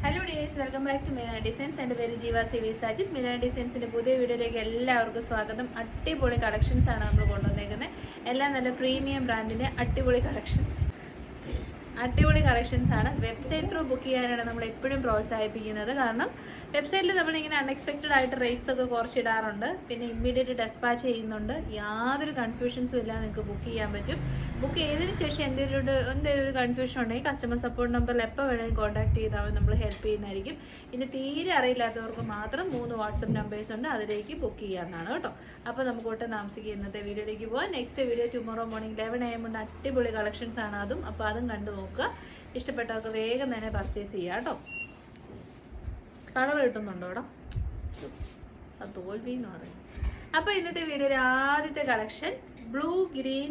Hello dears, welcome back to Meena designs. എൻ്റെ പേര് Jeeva C V Sajid. Meena ഡിസൈൻസിൻ്റെ പുതിയ വീഡിയോയിലേക്ക് എല്ലാവർക്കും സ്വാഗതം. അടിപൊളി കളക്ഷൻസ് ആണ് നമ്മൾ കൊണ്ടുവന്നേക്കുന്നത്. എല്ലാം നല്ല പ്രീമിയം ബ്രാൻഡിൻ്റെ അടിപൊളി കളക്ഷൻസ് ആണ്. വെബ്സൈറ്റ് ത്രൂ ബുക്ക് ചെയ്യാനാണ് നമ്മൾ എപ്പോഴും പ്രോത്സാഹിപ്പിക്കുന്നത്. കാരണം വെബ്സൈറ്റിൽ നമ്മളിങ്ങനെ അൺഎക്സ്പെക്റ്റഡ് ആയിട്ട് റേറ്റ്സ് ഒക്കെ കുറച്ചിടാറുണ്ട്. പിന്നെ ഇമ്മീഡിയറ്റ് ഡെസ്പാച്ച് ചെയ്യുന്നുണ്ട്. യാതൊരു കൺഫ്യൂഷൻസും ഇല്ലാതെ നിങ്ങൾക്ക് ബുക്ക് ചെയ്യാൻ പറ്റും. ബുക്ക് ചെയ്തതിന് ശേഷം എന്തെങ്കിലും ഒരു കൺഫ്യൂഷൻ ഉണ്ടെങ്കിൽ കസ്റ്റമർ സപ്പോർട്ട് നമ്പറിൽ എപ്പോൾ വേണമെങ്കിൽ കോൺടാക്ട് ചെയ്താൽ നമ്മൾ ഹെൽപ്പ് ചെയ്യുന്നതായിരിക്കും. ഇനി തീരെ അറിയില്ലാത്തവർക്ക് മാത്രം 3 വാട്സപ്പ് നമ്പേഴ്സ് ഉണ്ട്, അതിലേക്ക് ബുക്ക് ചെയ്യാവുന്നതാണ് കേട്ടോ. അപ്പോൾ നമുക്ക് ഒട്ടും താമസിക്കുക ഇന്നത്തെ വീഡിയോയിലേക്ക് പോകാം. Next video tomorrow morning 11 AM ഉണ്ട്. അടിപൊളി കളക്ഷൻസ് ആണ് അതും. അപ്പോൾ അതും കണ്ടു നോക്കുക. ഇഷ്ടപ്പെട്ടവർക്ക് വേഗം തന്നെ പർച്ചേസ് ചെയ്യാം കേട്ടോ. കളർ കിട്ടുന്നുണ്ടോ ഇവിടെ? അത് തോൽവി എന്ന് പറയും. അപ്പോൾ ഇന്നത്തെ വീഡിയോയിൽ ആദ്യത്തെ കളക്ഷൻ ബ്ലൂ ഗ്രീൻ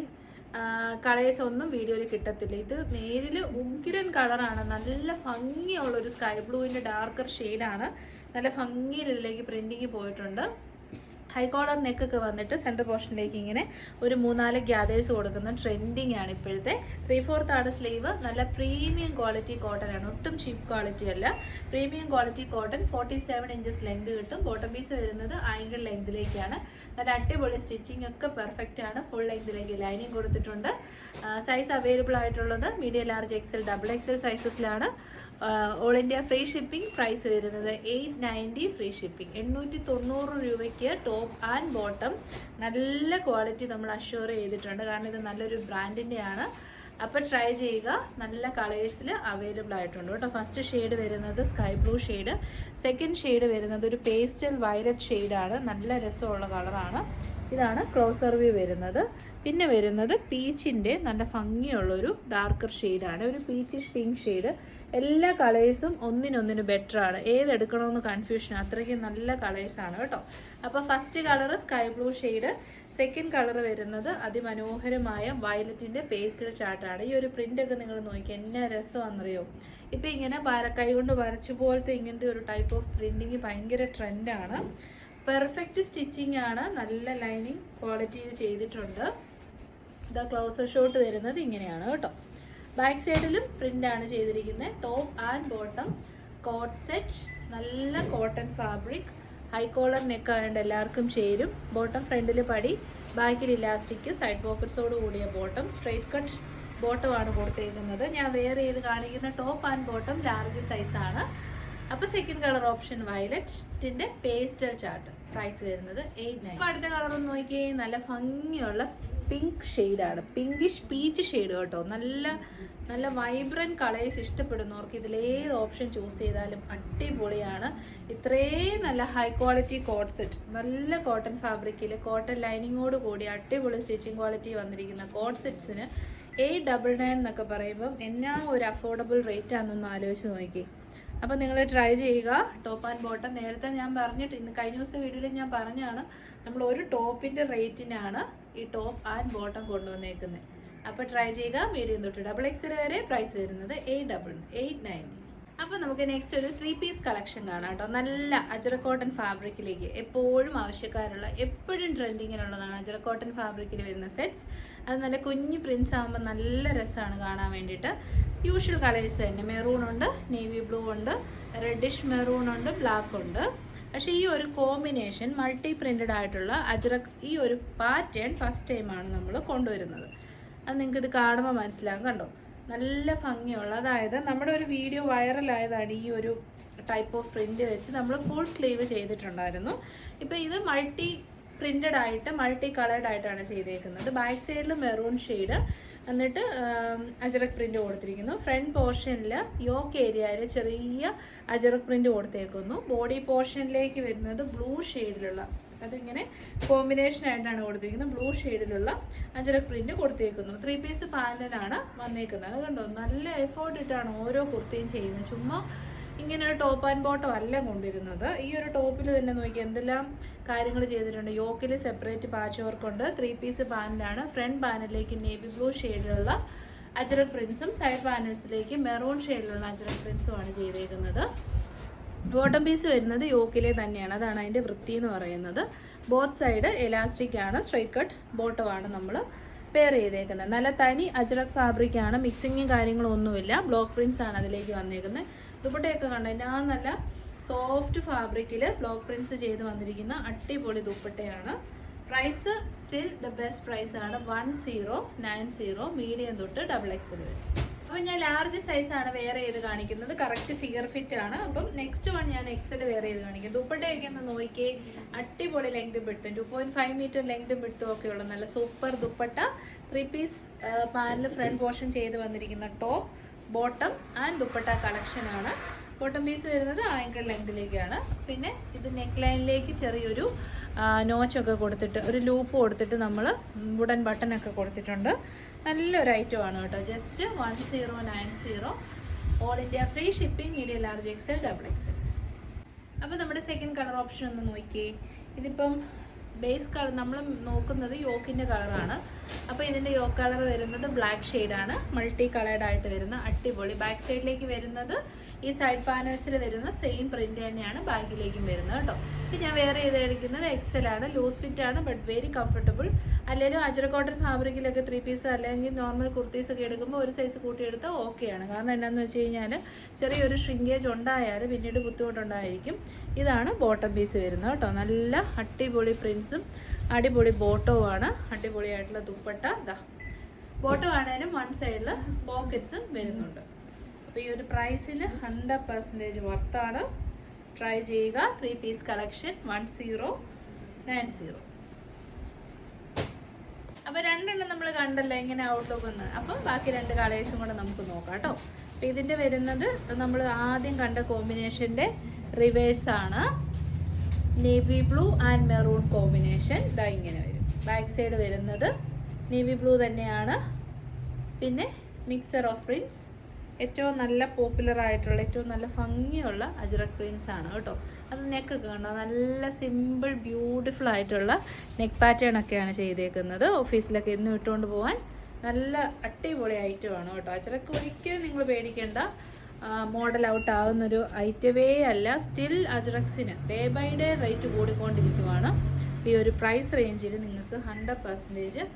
കളേഴ്സ് ഒന്നും വീഡിയോയിൽ കിട്ടത്തില്ല. ഇത് നേരിൽ ഉഗ്രൻ കളറാണ്. നല്ല ഭംഗിയുള്ളൊരു സ്കൈ ബ്ലൂവിൻ്റെ ഡാർക്കർ ഷെയ്ഡാണ്. നല്ല ഭംഗിയിൽ ഇതിലേക്ക് പ്രിൻറ്റിങ് പോയിട്ടുണ്ട്. ഹൈ കോളർ നെക്കൊക്കെ വന്നിട്ട് സെൻറ്റർ പോർഷനിലേക്ക് ഇങ്ങനെ ഒരു 3-4 ഗ്യാദേഴ്സ് കൊടുക്കുന്ന ട്രെൻഡിങ് ആണ് ഇപ്പോഴത്തെ. 3/4 ആണ് സ്ലീവ്. നല്ല പ്രീമിയം ക്വാളിറ്റി കോട്ടൺ ആണ്, ഒട്ടും ചീപ്പ് ക്വാളിറ്റി അല്ല. Premium quality cotton. 47 inches length കിട്ടും. ബോട്ടം പീസ് വരുന്നത് ആംഗിൾ ലെങ്തിലേക്കാണ്. നല്ല അടിപൊളി സ്റ്റിച്ചിങ് ഒക്കെ പെർഫെക്റ്റ് ആണ്. ഫുൾ ലെങ്തിലേക്ക് ലൈനിങ് കൊടുത്തിട്ടുണ്ട്. സൈസ് അവൈലബിൾ ആയിട്ടുള്ളത് മീഡിയം, ലാർജ്, XL, XXL സൈസസിലാണ്. All India free shipping. Price വരുന്നത് 890 ഫ്രീ ഷിപ്പിംഗ്. 890 രൂപയ്ക്ക് ടോപ്പ് ആൻഡ് ബോട്ടം നല്ല ക്വാളിറ്റി നമ്മൾ അഷ്യൂർ ചെയ്തിട്ടുണ്ട്. കാരണം ഇത് നല്ലൊരു ബ്രാൻഡിൻ്റെ ആണ്. അപ്പോൾ ട്രൈ ചെയ്യുക. നല്ല കളേഴ്സിൽ അവൈലബിൾ ആയിട്ടുണ്ട് കേട്ടോ. ഫസ്റ്റ് ഷെയ്ഡ് വരുന്നത് sky blue shade. Second shade വരുന്നത് ഒരു പേസ്റ്റൽ വയലറ്റ് ഷെയ്ഡാണ്. നല്ല രസമുള്ള കളറാണ്. ഇതാണ് ക്ലോസർ വ്യൂ വരുന്നത്. പിന്നെ വരുന്നത് പീച്ചിൻ്റെ നല്ല ഭംഗിയുള്ളൊരു ഡാർക്കർ ഷെയ്ഡാണ്. ഒരു പീച്ചിഷ് പിങ്ക് ഷെയ്ഡ്. എല്ലാ കളേഴ്സും ഒന്നിനൊന്നിന് ബെറ്റർ ആണ്. ഏതെടുക്കണമെന്ന് കൺഫ്യൂഷൻ, അത്രയ്ക്ക് നല്ല കളേഴ്സാണ് കേട്ടോ. അപ്പോൾ first colour sky blue shade. Second colour വരുന്നത് അതിമനോഹരമായ വയലറ്റിൻ്റെ പേസ്റ്റൽ ചാർട്ടാണ്. ഈ ഒരു പ്രിൻ്റൊക്കെ നിങ്ങൾ നോക്കി എന്നാ രസമാണെന്നറിയോ. ഇപ്പം ഇങ്ങനെ കൈ കൊണ്ട് വരച്ചു പോലത്തെ ഇങ്ങനത്തെ ഒരു ടൈപ്പ് ഓഫ് പ്രിൻറ്റിങ് ഭയങ്കര ട്രെൻഡാണ്. പെർഫെക്റ്റ് സ്റ്റിച്ചിങ് ആണ്. നല്ല ലൈനിങ് ക്വാളിറ്റിയിൽ ചെയ്തിട്ടുണ്ട്. ഇതാ ക്ലോസർ ഷോട്ട് വരുന്നത് ഇങ്ങനെയാണ് കേട്ടോ. ബാക്ക് സൈഡിലും പ്രിൻ്റാണ് ചെയ്തിരിക്കുന്നത്. Top and bottom coord set. നല്ല cotton fabric. High collar neck ആയതുകൊണ്ട് എല്ലാവർക്കും ചേരും. ബോട്ടം ഫ്രണ്ടിൽ പടി, ബാക്കിൽ ഇലാസ്റ്റിക്, സൈഡ് പോക്കറ്റ്സോട് കൂടിയ ബോട്ടം. സ്ട്രെയിറ്റ് കട്ട് ബോട്ടമാണ് കൊടുത്തേക്കുന്നത്. ഞാൻ വെയർ ചെയ്ത് കാണിക്കുന്ന ടോപ്പ് ആൻഡ് ബോട്ടം ലാർജ് സൈസാണ്. അപ്പോൾ സെക്കൻഡ് കളർ ഓപ്ഷൻ വയലറ്റിൻ്റെ പേസ്റ്റൽ ചാർട്ട്. പ്രൈസ് വരുന്നത് 890. അപ്പോൾ അടുത്ത കളർ ഒന്ന് നോക്കിയേ. നല്ല ഭംഗിയുള്ള പിങ്ക് ഷെയ്ഡാണ്. പിങ്കിഷ് പീച്ച് ഷെയ്ഡ് കേട്ടോ. നല്ല വൈബ്രൻറ്റ് കളേഴ്സ് ഇഷ്ടപ്പെടുന്നവർക്ക് ഇതിലേത് ഓപ്ഷൻ ചൂസ് ചെയ്താലും അടിപൊളിയാണ്. ഇത്രയും നല്ല ഹൈ ക്വാളിറ്റി കോട്ട് സെറ്റ്, നല്ല കോട്ടൺ ഫാബ്രിക്കിൽ കോട്ടൺ ലൈനിങ്ങോട് കൂടി അടിപൊളി സ്റ്റിച്ചിങ് ക്വാളിറ്റി വന്നിരിക്കുന്ന കോട്ട് സെറ്റ്സിന് 899 എന്നൊക്കെ പറയുമ്പം എന്നാ ഒരു അഫോർഡബിൾ റേറ്റ് ആണെന്നൊന്ന് ആലോചിച്ച് നോക്കി. അപ്പോൾ നിങ്ങൾ ട്രൈ ചെയ്യുക. ടോപ്പ് ആൻഡ് ബോട്ടം നേരത്തെ ഞാൻ പറഞ്ഞിട്ട്, ഇന്ന് കഴിഞ്ഞ ദിവസത്തെ വീഡിയോയിൽ ഞാൻ പറഞ്ഞാണ് നമ്മൾ ഒരു ടോപ്പിൻ്റെ റേറ്റിനാണ് ഈ ടോപ്പ് ആൻഡ് ബോട്ടം കൊണ്ടുവന്നേക്കുന്നത്. അപ്പോൾ ട്രൈ ചെയ്യുക. മീഡിയം തൊട്ട് XXL വരെ. പ്രൈസ് വരുന്നത് 890. അപ്പോൾ നമുക്ക് നെക്സ്റ്റ് ഒരു 3 പീസ് കളക്ഷൻ കാണാം കേട്ടോ. നല്ല അജറക് കോട്ടൺ ഫാബ്രിക്കിലേക്ക് എപ്പോഴും ആവശ്യക്കാരുള്ള, എപ്പോഴും ട്രെൻഡിങ്ങിലുള്ളതാണ് അജറക് കോട്ടൺ ഫാബ്രിക്കിൽ വരുന്ന സെറ്റ്സ്. അത് നല്ല കുഞ്ഞു പ്രിൻസ് ആകുമ്പോൾ നല്ല രസമാണ് കാണാൻ വേണ്ടിയിട്ട്. യൂഷ്വൽ കളേഴ്സ് തന്നെ. മെറൂൺ ഉണ്ട്, നേവി ബ്ലൂ ഉണ്ട്, റെഡിഷ് മെറൂൺ ഉണ്ട്, ബ്ലാക്ക് ഉണ്ട്. പക്ഷേ ഈ ഒരു കോമ്പിനേഷൻ മൾട്ടി പ്രിൻറ്റഡ് ആയിട്ടുള്ള അജറക്, ഈ ഒരു പാറ്റേൺ ഫസ്റ്റ് ടൈമാണ് നമ്മൾ കൊണ്ടുവരുന്നത്. അത് നിങ്ങൾക്ക് ഇത് കാണുമ്പോൾ മനസ്സിലാകും. കണ്ടോ, നല്ല ഭംഗിയുള്ള, അതായത് നമ്മുടെ ഒരു വീഡിയോ വൈറലായതാണ് ഈ ഒരു ടൈപ്പ് ഓഫ് പ്രിൻ്റ് വെച്ച് നമ്മൾ ഫുൾ സ്ലീവ് ചെയ്തിട്ടുണ്ടായിരുന്നു. ഇപ്പോൾ ഇത് മൾട്ടി പ്രിൻറ്റഡ് ആയിട്ട് മൾട്ടി കളേർഡ് ആയിട്ടാണ് ചെയ്തേക്കുന്നത്. ബാക്ക് സൈഡിൽ മെറൂൺ ഷെയ്ഡ് എന്നിട്ട് അജറക് പ്രിൻ്റ് കൊടുത്തിരിക്കുന്നു. ഫ്രണ്ട് പോർഷനിൽ യോക്ക് ഏരിയയിൽ ചെറിയ അജറക് പ്രിൻ്റ് കൊടുത്തേക്കുന്നു. ബോഡി പോർഷനിലേക്ക് വരുന്നത് ബ്ലൂ ഷെയ്ഡിലുള്ള, അതിങ്ങനെ കോമ്പിനേഷൻ ആയിട്ടാണ് കൊടുത്തിരിക്കുന്നത്. ബ്ലൂ ഷെയ്ഡിലുള്ള അജറക് പ്രിന്റ് കൊടുത്തേക്കുന്നു. 3 പീസ് പാനലാണ് വന്നേക്കുന്നത്. അത് കണ്ടോ, നല്ല എഫേർട്ട് ഇട്ടാണ് ഓരോ കുർത്തിയും ചെയ്യുന്നത്. ചുമ്മാ ഇങ്ങനെ ഒരു ടോപ്പ് ആൻഡ് ബോട്ടം അല്ല കൊണ്ടിരുന്നത്. ഈ ഒരു ടോപ്പിൽ തന്നെ നോക്കി എന്തെല്ലാം കാര്യങ്ങൾ ചെയ്തിട്ടുണ്ട്. യോക്കിൽ സെപ്പറേറ്റ് പാച്ച് വർക്ക് ഉണ്ട്. 3 പീസ് പാനലാണ്. ഫ്രണ്ട് പാനലിലേക്ക് നേവി ബ്ലൂ ഷെയ്ഡിലുള്ള അജറക് പ്രിൻസും സൈഡ് പാനൽസിലേക്ക് മെറൂൺ ഷെയ്ഡിലുള്ള അജറക് പ്രിൻസുമാണ് ചെയ്തേക്കുന്നത്. ബോട്ടം പീസ് വരുന്നത് യോക്കിലെ തന്നെയാണ്. അതാണ് അതിൻ്റെ വൃത്തി എന്ന് പറയുന്നത്. ബോത്ത് സൈഡ് എലാസ്റ്റിക് ആണ്. സ്ട്രൈറ്റ് കട്ട് ബോട്ടമാണ് നമ്മൾ പെയർ ചെയ്തേക്കുന്നത്. നല്ല തനി അജ്രക് ഫാബ്രിക് ആണ്. മിക്സിങ്ങും കാര്യങ്ങളും ഒന്നുമില്ല. ബ്ലോക്ക് പ്രിന്റ്സ് ആണ് അതിലേക്ക് വന്നേക്കുന്നത്. ദുപ്പട്ടയൊക്കെ കണ്ടോ, ഞാൻ നല്ല സോഫ്റ്റ് ഫാബ്രിക്കിൽ ബ്ലോക്ക് പ്രിന്റ്സ് ചെയ്ത് വന്നിരിക്കുന്ന അടിപൊളി ദുപ്പട്ടയാണ്. Price still the best price ആണ് 1090, മീഡിയം തൊട്ട് XXL വരെ. അപ്പോൾ ഞാൻ ലാർജ് സൈസാണ് വെയർ ചെയ്ത് കാണിക്കുന്നത്, കറക്റ്റ് ഫിഗർ ഫിറ്റ് ആണ്. അപ്പം നെക്സ്റ്റ് വൺ ഞാൻ XL വെയർ ചെയ്ത് കാണിക്കും. ദുപ്പട്ടയൊക്കെ ഒന്ന് നോക്കിയേ, അടിപൊളി ലെങ്ത് ബിഡ്ത്തും 2.5 മീറ്റർ ലെങ്ത് ബിഡ്ത്തും ഒക്കെ ഉള്ള നല്ല super dupatta. 3 piece panel front portion ചെയ്ത് വന്നിരിക്കുന്ന ടോപ്പ്, ബോട്ടം ആൻഡ് ദുപ്പട്ട കളക്ഷനാണ്. ബോട്ടം പീസ് വരുന്നത് ആങ്കിൾ ലെങ്തിലേക്കാണ്. പിന്നെ ഇത് നെക്ക് ലൈനിലേക്ക് ചെറിയൊരു നോച്ചൊക്കെ കൊടുത്തിട്ട് ഒരു ലൂപ്പ് കൊടുത്തിട്ട് നമ്മൾ വുഡൻ ബട്ടനൊക്കെ കൊടുത്തിട്ടുണ്ട്. നല്ലൊരു ഐറ്റമാണ് കേട്ടോ. Just 1090, all India free shipping, medium large XL XXL. അപ്പോൾ നമ്മുടെ സെക്കൻഡ് കളർ ഓപ്ഷൻ ഒന്ന് നോക്കിയേ. ഇതിപ്പം ബേസ് കളർ നമ്മൾ നോക്കുന്നത് യോക്കിൻ്റെ കളറാണ്. അപ്പോൾ ഇതിൻ്റെ യോക്ക് കളർ വരുന്നത് ബ്ലാക്ക് ഷെയ്ഡാണ്, മൾട്ടി കളേർഡ് ആയിട്ട് വരുന്ന അടിപൊളി. ബാക്ക് സൈഡിലേക്ക് വരുന്നത് ഈ സൈഡ് പാനൽസിൽ വരുന്ന സെയിം പ്രിന്റ് തന്നെയാണ് ബാക്കിലേക്കും വരുന്നത് കേട്ടോ. ഇപ്പം ഞാൻ വേറെ ചെയ്തെടുക്കുന്നത് XL ആണ്. ലൂസ് ഫിറ്റ് ആണ്, ബട്ട് വെരി കംഫർട്ടബിൾ. അല്ലെങ്കിൽ അജറ കോട്ടൺ ഫാബ്രിക്കിലൊക്കെ 3 പീസ് അല്ലെങ്കിൽ നോർമൽ കുർത്തീസ് ഒക്കെ എടുക്കുമ്പോൾ ഒരു സൈസ് കൂട്ടിയെടുത്താൽ ഓക്കെയാണ്. കാരണം എന്താണെന്ന് വെച്ച് കഴിഞ്ഞാൽ ചെറിയൊരു ഷ്രിങ്കേജ് ഉണ്ടായാൽ പിന്നീട് ബുദ്ധിമുട്ടുണ്ടായിരിക്കും. ഇതാണ് ബോട്ടം പീസ് വരുന്നത് കേട്ടോ. നല്ല അടിപൊളി പ്രിൻസും അടിപൊളി ബോട്ടവുമാണ്. അടിപൊളിയായിട്ടുള്ള ദുപ്പട്ട. ബോട്ടം ആണെങ്കിലും വൺ സൈഡിൽ പോക്കറ്റ്സും വരുന്നുണ്ട്. അപ്പോൾ ഈ ഒരു പ്രൈസിന് 100% വർത്താണ്. ട്രൈ ചെയ്യുക. 3 പീസ് കളക്ഷൻ 1090. അപ്പോൾ രണ്ടെണ്ണം നമ്മൾ കണ്ടല്ലോ എങ്ങനെ ഔട്ട്ലുക്ക് ഒന്ന്. അപ്പം ബാക്കി 2 കളേഴ്സും കൂടെ നമുക്ക് നോക്കാം കേട്ടോ. അപ്പോൾ ഇതിൻ്റെ വരുന്നത് നമ്മൾ ആദ്യം കണ്ട കോമ്പിനേഷൻ്റെ റിവേഴ്സാണ്. Navy blue and maroon combination. ഇതാ ഇങ്ങനെ വരും. ബാക്ക് സൈഡ് വരുന്നത് നേവി ബ്ലൂ തന്നെയാണ്. പിന്നെ മിക്സർ ഓഫ് പ്രിൻറ്റ്സ്. ഏറ്റവും നല്ല പോപ്പുലർ ആയിട്ടുള്ള ഏറ്റവും നല്ല ഭംഗിയുള്ള അജ്രക് പ്രിൻസ് ആണ് കേട്ടോ. അത് നെക്കൊക്കെ കണ്ടോ, നല്ല സിമ്പിൾ ബ്യൂട്ടിഫുൾ ആയിട്ടുള്ള നെക്ക് പാറ്റേൺ ഒക്കെയാണ് ചെയ്തേക്കുന്നത്. ഓഫീസിലൊക്കെ ഇന്നും ഇട്ടുകൊണ്ട് പോകാൻ നല്ല അടിപൊളി ഐറ്റമാണ് കേട്ടോ. അജ്രക് ഒരിക്കലും നിങ്ങൾ പേടിക്കേണ്ട, മോഡൽ ഔട്ട് ആവുന്നൊരു ഐറ്റമേ അല്ല. സ്റ്റിൽ അജ്രക്സിന് ഡേ ബൈ ഡേ റേറ്റ് കൂടിക്കൊണ്ടിരിക്കുവാണ്. ഈ ഒരു പ്രൈസ് റേഞ്ചിൽ നിങ്ങൾക്ക് 100%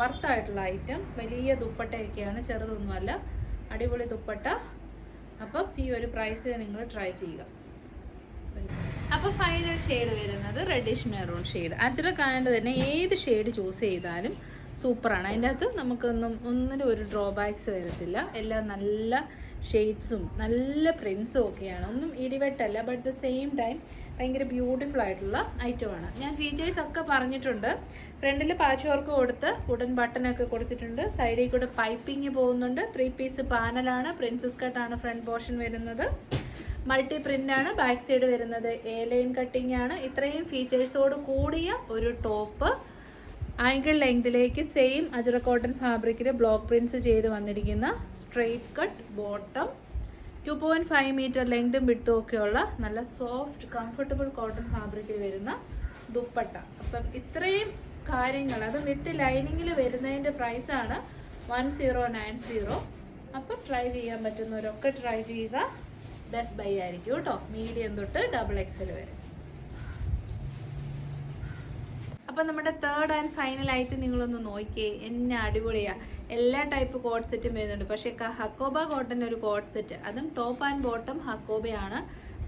വർത്തായിട്ടുള്ള ഐറ്റം. വലിയ ദുപ്പട്ടയൊക്കെയാണ്, ചെറുതൊന്നുമല്ല. അടിപൊളി ദുപ്പട്ട. അപ്പം ഈ ഒരു പ്രൈസിൽ നിങ്ങൾ ട്രൈ ചെയ്യുക. അപ്പോൾ ഫൈനൽ ഷെയ്ഡ് വരുന്നത് റെഡിഷ് മെറൂൺ ഷെയ്ഡ്. അജ്രക് ആയതുകൊണ്ട് തന്നെ ഏത് ഷെയ്ഡ് ചൂസ് ചെയ്താലും സൂപ്പറാണ്. അതിൻ്റെ അകത്ത് ഒന്നിനും ഒരു ഡ്രോബാക്സ് വരത്തില്ല. എല്ലാം നല്ല ഷെയ്ഡ്സും നല്ല പ്രിൻസും ഒക്കെയാണ്. ഒന്നും ഇടിവെട്ടല്ല, ബട്ട് ദ സെയിം ടൈം ഭയങ്കര ബ്യൂട്ടിഫുൾ ആയിട്ടുള്ള ഐറ്റമാണ്. ഞാൻ ഫീച്ചേഴ്സ് ഒക്കെ പറഞ്ഞിട്ടുണ്ട്. ഫ്രണ്ടിൽ പാച്ച് വർക്ക് കൊടുത്ത് വുഡൻ ബട്ടനൊക്കെ കൊടുത്തിട്ടുണ്ട്. സൈഡിൽ കൂടെ പൈപ്പിങ് പോകുന്നുണ്ട്. 3 പീസ് പാനലാണ്. പ്രിൻസസ് കട്ടാണ് ഫ്രണ്ട് പോർഷൻ വരുന്നത്. മൾട്ടി പ്രിന്റ് ആണ്. ബാക്ക് സൈഡ് വരുന്നത് ലൈൻ കട്ടിംഗ് ആണ്. ഇത്രയും ഫീച്ചേഴ്സോട് കൂടിയ ഒരു ടോപ്പ്. ആങ്കിൾ ലെങ്തിലേക്ക് സെയിം അജറ കോട്ടൺ ഫാബ്രിക്കിൽ ബ്ലോക്ക് പ്രിന്റ്സ് ചെയ്ത് വന്നിരിക്കുന്ന സ്ട്രെയിറ്റ് കട്ട് ബോട്ടം. 2.5 മീറ്റർ ലെങ്തും വിഡ്ത്തും ഒക്കെയുള്ള നല്ല സോഫ്റ്റ് കംഫർട്ടബിൾ കോട്ടൺ ഫാബ്രിക്കിൽ വരുന്ന ദുപ്പട്ട. അപ്പം ഇത്രയും കാര്യങ്ങൾ, അത് വിത്ത് ലൈനിങ്ങിൽ വരുന്നതിൻ്റെ പ്രൈസാണ് 1090. അപ്പം ട്രൈ ചെയ്യാൻ പറ്റുന്നവരൊക്കെ ട്രൈ ചെയ്യുക. ബെസ്റ്റ് ബൈ ആയിരിക്കും കേട്ടോ. മീഡിയം തൊട്ട് XXL വരെ. അപ്പം നമ്മുടെ തേർഡ് ആൻഡ് ഫൈനൽ ആയിട്ട് നിങ്ങളൊന്ന് നോക്കിയേ. എന്നെ അടിപൊളിയാണ്. എല്ലാ ടൈപ്പ് കോട്ട് സെറ്റും വരുന്നുണ്ട്. പക്ഷേ ഹക്കോബ കോട്ടൺ ഒരു കോട്ട് സെറ്റ്, അതും ടോപ്പ് ആൻഡ് ബോട്ടം ഹക്കോബയാണ്.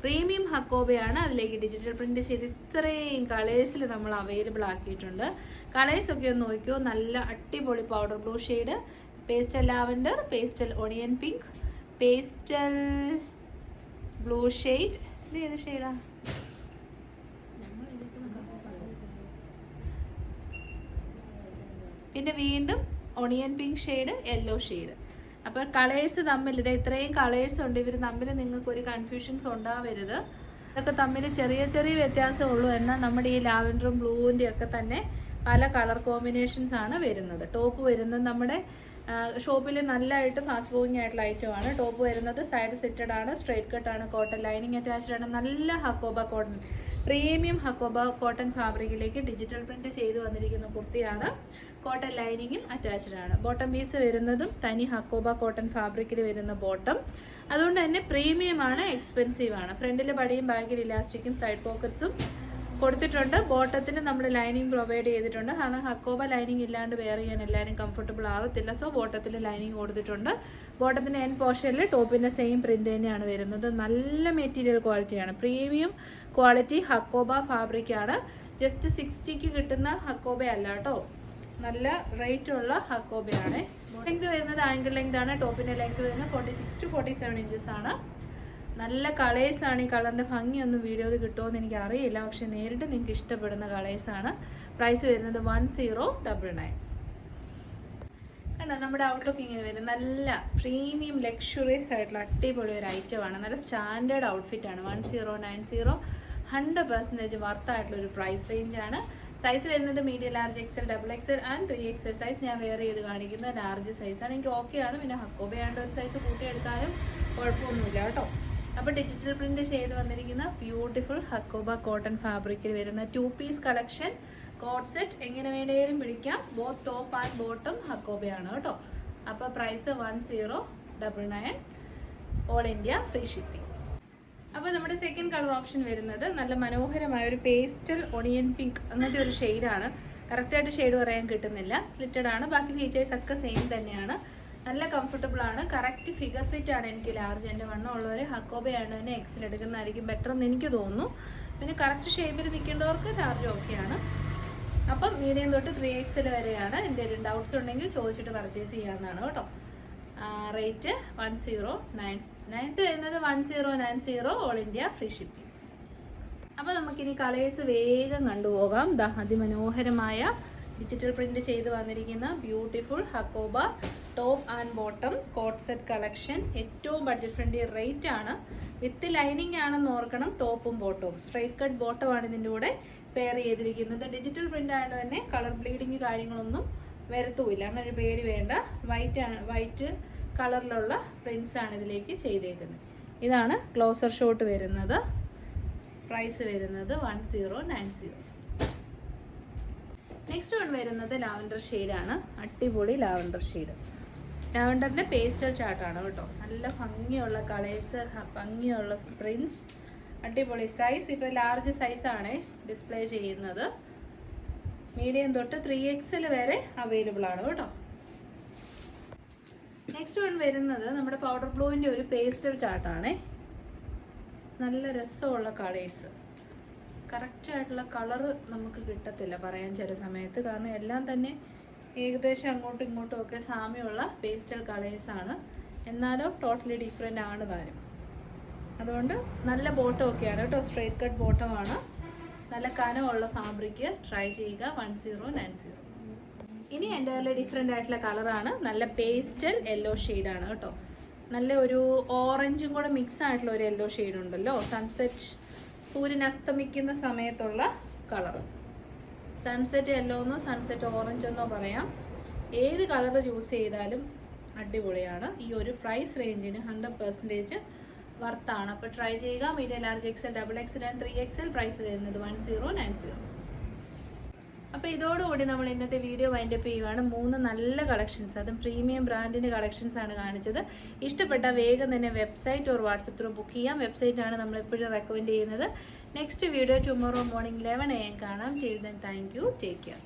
പ്രീമിയം ഹക്കോബയാണ്. അതിലേക്ക് ഡിജിറ്റൽ പ്രിന്റ് ചെയ്ത് ഇത്രയും കളേഴ്സിൽ നമ്മൾ അവൈലബിൾ ആക്കിയിട്ടുണ്ട്. കളേഴ്സൊക്കെ ഒന്ന് നോക്കിയോ. നല്ല അടിപൊളി powder blue shade, pastel lavender, pastel onion pink, pastel blue shade. ഇത് ഏത് ഷെയ്ഡാ? പിന്നെ വീണ്ടും onion pink shade, yellow shade. അപ്പോൾ കളേഴ്സ് തമ്മിൽ ഇത്രയും കളേഴ്സ് ഉണ്ട്. ഇവർ തമ്മിൽ നിങ്ങൾക്ക് ഒരു കൺഫ്യൂഷൻസ് ഉണ്ടാവരുത്. ഇതൊക്കെ തമ്മിൽ ചെറിയ ചെറിയ വ്യത്യാസമുള്ളൂ. എന്നാൽ നമ്മുടെ ഈ ലാവൻഡറും ബ്ലൂവിൻ്റെ ഒക്കെ തന്നെ പല കളർ കോമ്പിനേഷൻസ് ആണ് വരുന്നത്. ടോപ്പ് വരുന്നത് നമ്മുടെ ഷോപ്പിൽ നല്ലതായിട്ട് ഫാസ്റ്റ് മൂവിങ് ആയിട്ടുള്ള ഐറ്റമാണ്. ടോപ്പ് വരുന്നത് സൈഡ് സെറ്റഡ് ആണ്, സ്ട്രൈറ്റ് കട്ടാണ്, കോട്ടൺ ലൈനിങ് അറ്റാച്ച്ഡ് ആണ്. നല്ല hakoba cotton, premium hakoba cotton ഫാബ്രിക്കിലേക്ക് ഡിജിറ്റൽ പ്രിന്റ് ചെയ്ത് വന്നിരിക്കുന്ന കുർത്തിയാണ്. കോട്ടൺ ലൈനിങ്ങും അറ്റാച്ച്ഡ് ആണ്. ബോട്ടം പീസ് വരുന്നതും തനി ഹക്കോബ കോട്ടൺ ഫാബ്രിക്കിൽ വരുന്ന ബോട്ടം. അതുകൊണ്ട് തന്നെ പ്രീമിയം ആണ്, എക്സ്പെൻസീവ് ആണ്. ഫ്രണ്ടിൽ ബടിയും ബാക്കിൽ ഇലാസ്റ്റിക്കും സൈഡ് പോക്കറ്റ്സും കൊടുത്തിട്ടുണ്ട്. ബോട്ടത്തിന് നമ്മൾ ലൈനിങ് പ്രൊവൈഡ് ചെയ്തിട്ടുണ്ട്. കാരണം ഹക്കോബ ലൈനിങ് ഇല്ലാണ്ട് വെയർ ചെയ്യാൻ എല്ലാവരും കംഫർട്ടബിൾ ആവത്തില്ല. സോ ബോട്ടത്തിൽ ലൈനിങ് കൊടുത്തിട്ടുണ്ട്. ബോട്ടത്തിൻ്റെ എൻ പോർഷനിൽ ടോപ്പിൻ്റെ സെയിം പ്രിൻ്റ് തന്നെയാണ് വരുന്നത്. നല്ല മെറ്റീരിയൽ ക്വാളിറ്റിയാണ്, പ്രീമിയം ക്വാളിറ്റി ഹക്കോബ ഫാബ്രിക്കാണ്. ജസ്റ്റ് 60ക്ക് കിട്ടുന്ന ഹക്കോബ അല്ല കേട്ടോ, നല്ല റേറ്റ് ഉള്ള ഹക്കോബയാണ്. ലെങ്ത് വരുന്നത് ആങ്കിൾ ലെങ്ത് ആണ്. ടോപ്പിൻ്റെ ലെങ്ത് വരുന്നത് 46 to 47 ഇഞ്ചസ് ആണ്. നല്ല കളേഴ്സാണ്. ഈ കളറിൻ്റെ ഭംഗിയൊന്നും വീഡിയോയിൽ കിട്ടുമോയെന്ന് എനിക്ക് അറിയില്ല, പക്ഷെ നേരിട്ട് നിങ്ങൾക്ക് ഇഷ്ടപ്പെടുന്ന കളേഴ്സാണ്. പ്രൈസ് വരുന്നത് 1099. കണ്ടോ നമ്മുടെ ഔട്ട്ലുക്ക് ഇങ്ങനെ വരും. നല്ല പ്രീമിയം ലക്ഷറീസ് ആയിട്ടുള്ള അടിപൊളി ഒരു ഐറ്റമാണ്. നല്ല സ്റ്റാൻഡേർഡ് ഔട്ട്ഫിറ്റാണ്. 1090 100% വർത്തായിട്ടുള്ള ഒരു പ്രൈസ് റേഞ്ചാണ്. സൈസ് വരുന്നത് medium, large, XL, double XL and 3XL size. ഞാൻ വെയർ ചെയ്ത് കാണിക്കുന്ന ലാർജ് സൈസാണ്. എനിക്ക് ഓക്കെയാണ്. പിന്നെ ഹക്കോബയാണ്ട് ഒരു സൈസ് കൂട്ടിയെടുത്താലും കുഴപ്പമൊന്നുമില്ല കേട്ടോ. അപ്പോൾ ഡിജിറ്റൽ പ്രിന്റ് ചെയ്ത് വന്നിരിക്കുന്ന ബ്യൂട്ടിഫുൾ ഹക്കോബ കോട്ടൺ ഫാബ്രിക്കിൽ വരുന്ന 2 പീസ് കളക്ഷൻ കോട്ട് സെറ്റ് എങ്ങനെ വേണേലും പിടിക്കാം. ബോത്ത് ടോപ്പ് ആൻഡ് ബോട്ടം ഹക്കോബയാണ് കേട്ടോ. അപ്പോൾ price 1099, all India free shipping. അപ്പോൾ നമ്മുടെ സെക്കൻഡ് കളർ ഓപ്ഷൻ വരുന്നത് നല്ല മനോഹരമായ ഒരു പേസ്റ്റൽ ഒണിയൻ പിങ്ക് അങ്ങനത്തെ ഒരു ഷെയ്ഡാണ്. കറക്റ്റായിട്ട് ഷെയ്ഡ് പറയാൻ കിട്ടുന്നില്ല, സ്ലിറ്റഡ് ആണ്. ബാക്കി ഫീച്ചേഴ്സ് ഒക്കെ സെയിം തന്നെയാണ്. നല്ല കംഫർട്ടബിൾ ആണ്. കറക്റ്റ് ഫിഗർ ഫിറ്റ് ആണ്. എനിക്ക് ലാർജ്, എൻ്റെ വണ്ണം ഉള്ളവർ ഹക്കോബയാണ് തന്നെ എക്സൽ എടുക്കുന്നതായിരിക്കും ബെറ്റർ എന്ന് എനിക്ക് തോന്നുന്നു. പിന്നെ കറക്റ്റ് ഷേപ്പിൽ നിൽക്കേണ്ടവർക്ക് ലാർജ് ഓക്കെയാണ്. അപ്പം മീഡിയം തൊട്ട് 3XL വരെയാണ്. എന്തെങ്കിലും ഡൗട്ട്സ് ഉണ്ടെങ്കിൽ ചോദിച്ചിട്ട് പർച്ചേസ് ചെയ്യാവുന്നതാണ് കേട്ടോ. റേറ്റ് 1090 വരുന്നത് 1090, ഓൾ ഇന്ത്യ ഫ്രീ ഷിപ്പിംഗ്. അപ്പോൾ നമുക്കിനി കളേഴ്സ് വേഗം കണ്ടുപോകാം. അതിമനോഹരമായ ഡിജിറ്റൽ പ്രിന്റ് ചെയ്ത് വന്നിരിക്കുന്ന beautiful hakoba top and bottom coord set collection. ഏറ്റവും ബഡ്ജറ്റ് ഫ്രണ്ട്ലി റേറ്റ് ആണ്. വിത്ത് ലൈനിങ് ആണെന്ന് ഓർക്കണം. ടോപ്പും ബോട്ടവും സ്ട്രൈറ്റ് കട്ട് ബോട്ടമാണ് ഇതിൻ്റെ കൂടെ പെയർ ചെയ്തിരിക്കുന്നത്. ഡിജിറ്റൽ പ്രിന്റ് ആയതുകൊണ്ട് തന്നെ കളർ ബ്ലീഡിങ് കാര്യങ്ങളൊന്നും വരത്തുമില്ല, അങ്ങനെ ഒരു പേടി വേണ്ട. വൈറ്റ് കളറിലുള്ള പ്രിന്റ്സ് ആണ് ഇതിലേക്ക് ചെയ്തേക്കുന്നത്. ഇതാണ് ക്ലോസർ ഷോട്ട് വരുന്നത്. പ്രൈസ് വരുന്നത് 1090. നെക്സ്റ്റ് വൺ വരുന്നത് ലാവൻഡർ ഷെയ്ഡാണ്. അടിപൊളി ലാവൻഡർ ഷെയ്ഡ്. ലാവൻഡറിൻ്റെ പേസ്റ്റൽ ചാർട്ടാണ് കേട്ടോ. നല്ല ഭംഗിയുള്ള കളേഴ്സ്, ഭംഗിയുള്ള പ്രിന്റ്സ്, അടിപൊളി സൈസ്. ഇപ്പോൾ ലാർജ് സൈസാണ് ഡിസ്പ്ലേ ചെയ്യുന്നത്. മീഡിയം തൊട്ട് 3XL വരെ അവൈലബിൾ ആണ് കേട്ടോ. നെക്സ്റ്റ് വൺ വരുന്നത് നമ്മുടെ പൗഡർ ബ്ലൂവിൻ്റെ ഒരു പേസ്റ്റൽ ചാർട്ടാണ്. നല്ല രസമുള്ള കളേഴ്സ്. കറക്റ്റായിട്ടുള്ള കളറ് നമുക്ക് കിട്ടത്തില്ല പറയാൻ ചില സമയത്ത്, കാരണം എല്ലാം തന്നെ ഏകദേശം അങ്ങോട്ടും ഇങ്ങോട്ടും ഒക്കെ സാമ്യമുള്ള പേസ്റ്റൽ കളേഴ്സാണ്. എന്നാലും ടോട്ടലി ഡിഫറെൻ്റ് ആണ് താനും. അതുകൊണ്ട് നല്ല ബോട്ടം ഒക്കെയാണ് കേട്ടോ. സ്ട്രൈറ്റ് കട്ട് ബോട്ടമാണ്. നല്ല കനമുള്ള ഫാബ്രിക്. ട്രൈ ചെയ്യുക. 1090. ഇനി എൻ്റയർലി ഡിഫറെൻ്റ് ആയിട്ടുള്ള കളറാണ്. നല്ല പേസ്റ്റൽ യെല്ലോ ഷെയ്ഡാണ് കേട്ടോ. നല്ല ഒരു ഓറഞ്ചും കൂടെ മിക്സ് ആയിട്ടുള്ള ഒരു യെല്ലോ ഷെയ്ഡ് ഉണ്ടല്ലോ, സൺസെറ്റ്, സൂര്യൻ അസ്തമിക്കുന്ന സമയത്തുള്ള കളർ. സൺസെറ്റ് യെല്ലോ എന്നോ സൺസെറ്റ് ഓറഞ്ച് എന്നോ പറയാം. ഏത് കളർ ചൂസ് ചെയ്താലും അടിപൊളിയാണ്. ഈ ഒരു പ്രൈസ് റേഞ്ചിന് 100% വർത്താണ്. അപ്പോൾ ട്രൈ ചെയ്യുക. Medium, large, XL, double XL and 3XL. Price വരുന്നത് 1090. അപ്പോൾ ഇതോടുകൂടി നമ്മൾ ഇന്നത്തെ വീഡിയോ വൈൻഡപ്പ് ചെയ്യുവാണ്. 3 നല്ല കളക്ഷൻസ്, അതും പ്രീമിയം ബ്രാൻഡിൻ്റെ കളക്ഷൻസ് ആണ് കാണിച്ചത്. ഇഷ്ടപ്പെട്ട വേഗം തന്നെ website or WhatsApp through book ചെയ്യാം. വെബ്സൈറ്റാണ് നമ്മൾ എപ്പോഴും റെക്കമെൻഡ് ചെയ്യുന്നത്. Next video tomorrow morning 11 AM കാണാം. Till then thank you. Take care.